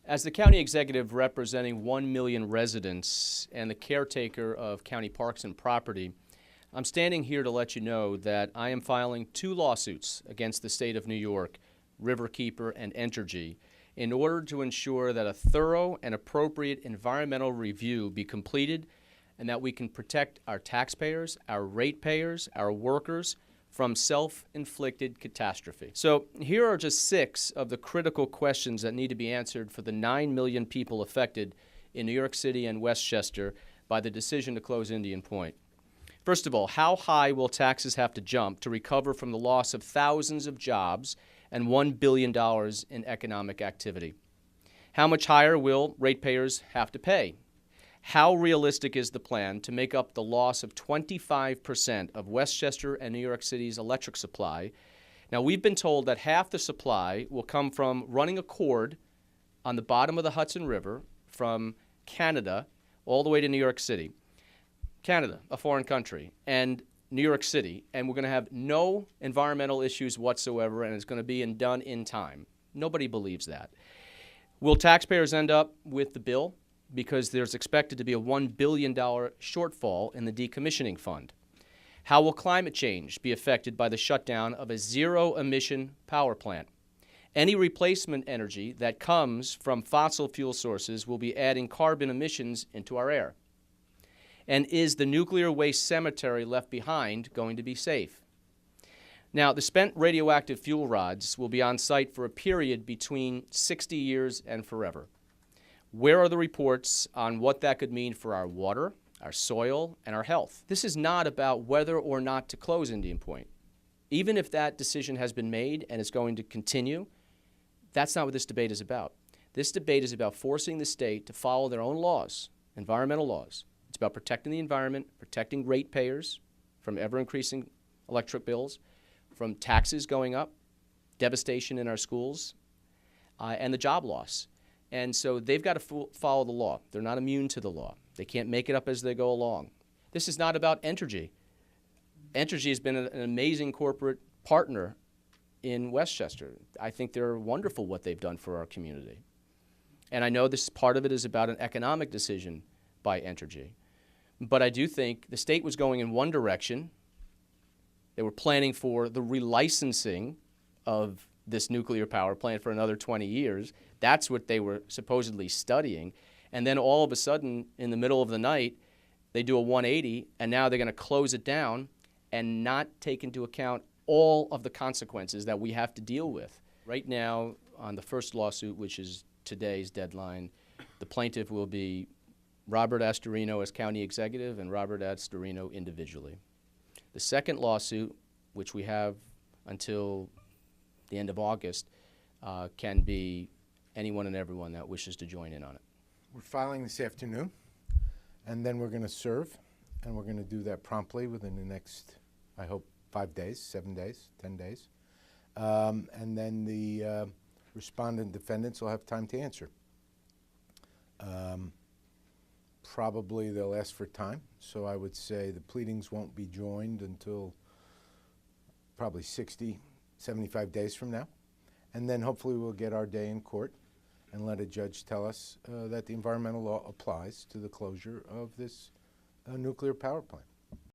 As the county executive representing 1 million residents and the caretaker of county parks and property, I'm standing here to let you know that I am filing 2 lawsuits against the state of New York, Riverkeeper and Entergy, in order to ensure that a thorough and appropriate environmental review be completed and that we can protect our taxpayers, our ratepayers, our workers from self-inflicted catastrophe. So here are just 6 of the critical questions that need to be answered for the 9 million people affected in New York City and Westchester by the decision to close Indian Point. First of all, how high will taxes have to jump to recover from the loss of thousands of jobs and $1 billion in economic activity? How much higher will ratepayers have to pay? How realistic is the plan to make up the loss of 25% of Westchester and New York City's electric supply? Now, we've been told that half the supply will come from running a cord on the bottom of the Hudson River from Canada all the way to New York City. Canada, a foreign country, and New York City, and we're going to have no environmental issues whatsoever, and it's going to be done in time. Nobody believes that. Will taxpayers end up with the bill? Because there's expected to be a $1 billion shortfall in the decommissioning fund. How will climate change be affected by the shutdown of a zero-emission power plant? Any replacement energy that comes from fossil fuel sources will be adding carbon emissions into our air. And is the nuclear waste cemetery left behind going to be safe? Now, the spent radioactive fuel rods will be on site for a period between 60 years and forever. Where are the reports on what that could mean for our water, our soil, and our health? This is not about whether or not to close Indian Point. Even if that decision has been made and is going to continue, that's not what this debate is about. This debate is about forcing the state to follow their own laws, environmental laws. It's about protecting the environment, protecting ratepayers from ever-increasing electric bills, from taxes going up, devastation in our schools, and the job loss. And so they've got to follow the law. They're not immune to the law. They can't make it up as they go along. This is not about Entergy. Entergy has been an amazing corporate partner in Westchester. I think they're wonderful what they've done for our community. And I know this part of it is about an economic decision by Entergy. But I do think the state was going in one direction. They were planning for the relicensing of this nuclear power plant for another 20 years. That's what they were supposedly studying. And then all of a sudden, in the middle of the night, they do a 180, and now they're going to close it down and not take into account all of the consequences that we have to deal with. Right now, on the first lawsuit, which is today's deadline, the plaintiff will be Robert Astorino as county executive and Robert Astorino individually. The second lawsuit, which we have until the end of August, can be anyone and everyone that wishes to join in on it. We're filing this afternoon, and then we're going to serve, and we're going to do that promptly within the next, I hope, 5 days, 7 days, 10 days. And then the respondent defendants will have time to answer. Probably they'll ask for time, so I would say the pleadings won't be joined until probably 60, 75 days from now. And then hopefully we'll get our day in court and let a judge tell us that the environmental law applies to the closure of this nuclear power plant.